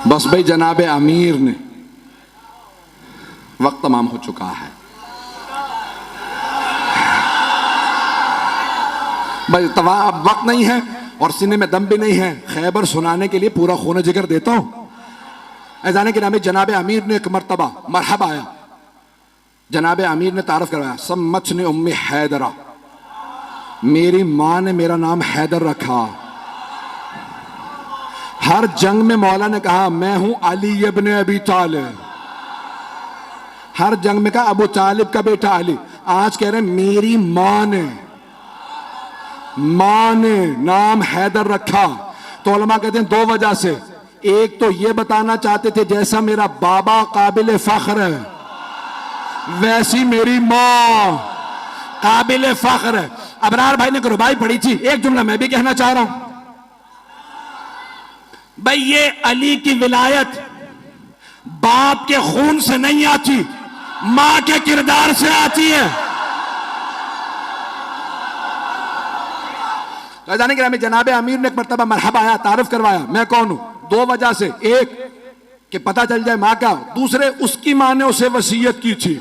बस भाई जनाब अमीर ने, वक्त तमाम हो चुका है भाई, अब वक्त नहीं है और सीने में दम भी नहीं है। खैबर सुनाने के लिए पूरा खून जिगर देता हूं। ऐजाने के नामे जनाब अमीर ने एक मरतबा मरहब आया, जनाब अमीर ने तारफ करवाया, सम्मतनी उम्मी हैदरा, मेरी मां ने मेरा नाम हैदर रखा। हर जंग में मौला ने कहा मैं हूं अली इब्न अबी तालिब, हर जंग में कहा अबू तालिब का बेटा अली। आज कह रहे मेरी मां ने नाम हैदर रखा। तो उलमा कहते हैं दो वजह से, एक तो ये बताना चाहते थे जैसा मेरा बाबा काबिल फख्र है वैसी मेरी मां काबिल फख्र है। अबरार भाई ने रुबाई पढ़ी थी, एक जुमला मैं भी कहना चाह रहा हूं भाई, ये अली की विलायत बाप के खून से नहीं आती, मां के किरदार से आती है। तो जाने के जनाब अमीर ने एक मरतबा मरहबा आया, तारुफ करवाया मैं कौन हूं। दो वजह से, एक कि पता चल जाए मां का, दूसरे उसकी मां ने उसे वसीयत की थी,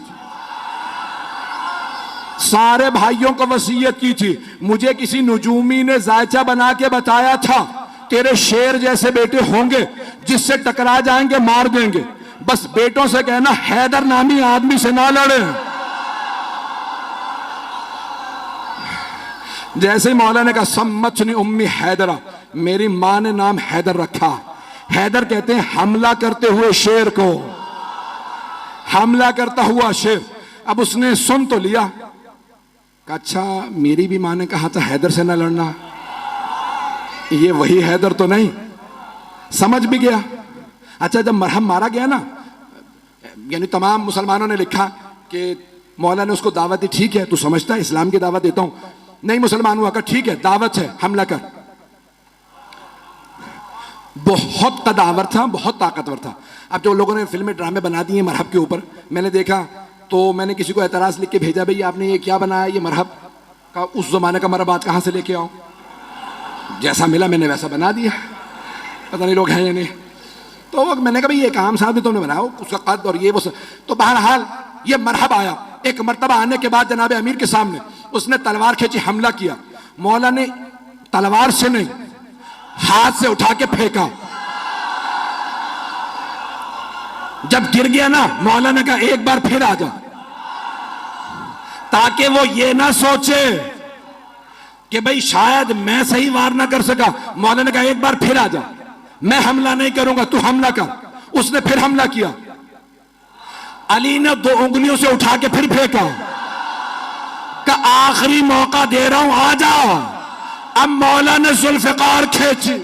सारे भाइयों को वसीयत की थी। मुझे किसी नुजूमी ने जायचा बना के बताया था तेरे शेर जैसे बेटे होंगे, जिससे टकरा जाएंगे मार देंगे, बस बेटों से कहना हैदर नामी आदमी से ना लड़े। जैसे ही मौला ने कहा सम्मतनी उम्मी हैदरा, मेरी मां ने नाम हैदर रखा। हैदर कहते हैं हमला करते हुए शेर को, हमला करता हुआ शेर। अब उसने सुन तो लिया, कहा अच्छा मेरी भी मां ने कहा था हैदर से ना लड़ना, ये वही हैदर तो नहीं। समझ भी गया। अच्छा जब मरहम मारा गया ना, यानी तमाम मुसलमानों ने लिखा कि मौला ने उसको दावत दी, ठीक है तू समझता है इस्लाम की दावत देता हूं। नहीं मुसलमान हुआ, कहा ठीक है दावत है हमला कर। बहुत कदावर था, बहुत ताकतवर था। अब जो लोगों ने फिल्में ड्रामे बना दिए मरहब के ऊपर, मैंने देखा तो मैंने किसी को एतराज लिख के भेजा, भाई आपने ये क्या बनाया, ये मरहब का उस जमाने का मरहब आज कहां से लेके आओ। जैसा मिला मैंने वैसा बना दिया, पता नहीं लोग हैं या नहीं। तो मैंने कहा भाई ये काम साहब तुमने बनाया, उसका कद और ये वो तो बहरहाल ये मरहब आया। एक मरतबा आने के बाद जनाब अमीर के सामने उसने तलवार खींची, हमला किया। मौला ने तलवार से नहीं हाथ से उठा के फेंका। जब गिर गया ना, मौला ने कहा एक बार फिर आ जा, ताकि वो ये ना सोचे कि भाई शायद मैं सही वार ना कर सका। मौला ने कहा एक बार फिर आ जा, मैं हमला नहीं करूंगा तू हमला कर। उसने फिर हमला किया। अली ने दो उंगलियों से उठा के फिर फेंका, का आखिरी मौका दे रहा हूं आ जाओ। अब मौला ने जुल्फकार खींची,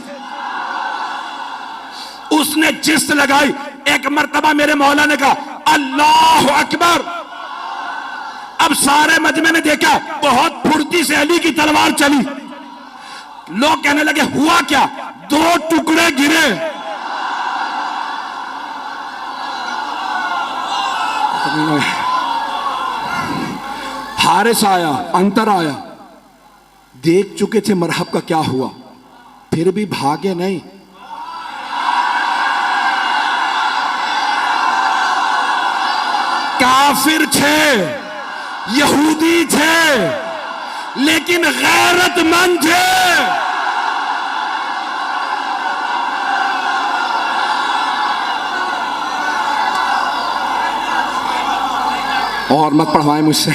उसने जिस्त लगाई। एक मर्तबा मेरे मौला ने कहा अल्लाह अकबर। अब सारे मजमे ने देखा बहुत फुर्ती से अली की तलवार चली। लोग कहने लगे हुआ क्या, दो टुकड़े गिरे। हारिस आया, अंतर आया, देख चुके थे मरहब का क्या हुआ, फिर भी भागे नहीं। काफिर थे, यहूदी थे, लेकिन गैरतमंद थे। और मत पढ़वाएं मुझसे,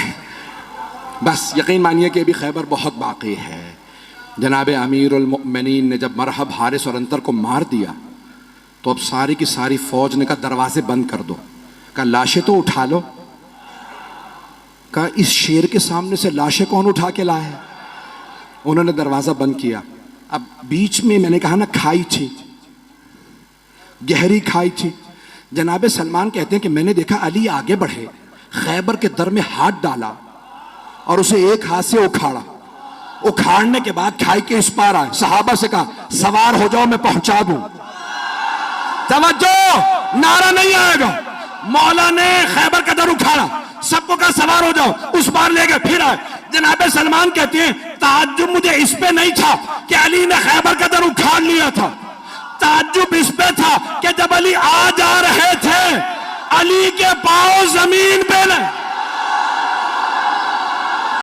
बस यकीन मानिए कि अभी खैबर बहुत बाकी है। जनाब अमीरुल मोमिनीन ने जब मरहब, हारिस और अंतर को मार दिया तो अब सारी की सारी फौज ने कहा दरवाजे बंद कर दो। कहा लाशें तो उठा लो। कहा इस शेर के सामने से लाशें कौन उठा के लाए। उन्होंने दरवाजा बंद किया। अब बीच में मैंने कहा ना खाई थी, गहरी खाई थी। जनाब सलमान कहते हैं कि मैंने देखा अली आगे बढ़े, खैबर के दर में हाथ डाला और उसे एक हाथ से उखाड़ा। उखाड़ने के बाद खाई के इस पार आए, सहाबा से कहा सवार हो जाओ मैं पहुंचा दूं। तवज्जो, नारा नहीं आएगा। मौला ने खैबर का दर उखाड़ा, सबको कहा सवार हो जाओ, उस पार ले गए, फिर आए। जनाब सलमान कहते हैं ताज्जुब मुझे इस पे नहीं था कि अली ने खैबर का दर उखाड़ लिया था, ताज्जुब इस पे था कि जब अली आ जा रहे थे, अली के पांव जमीन पे न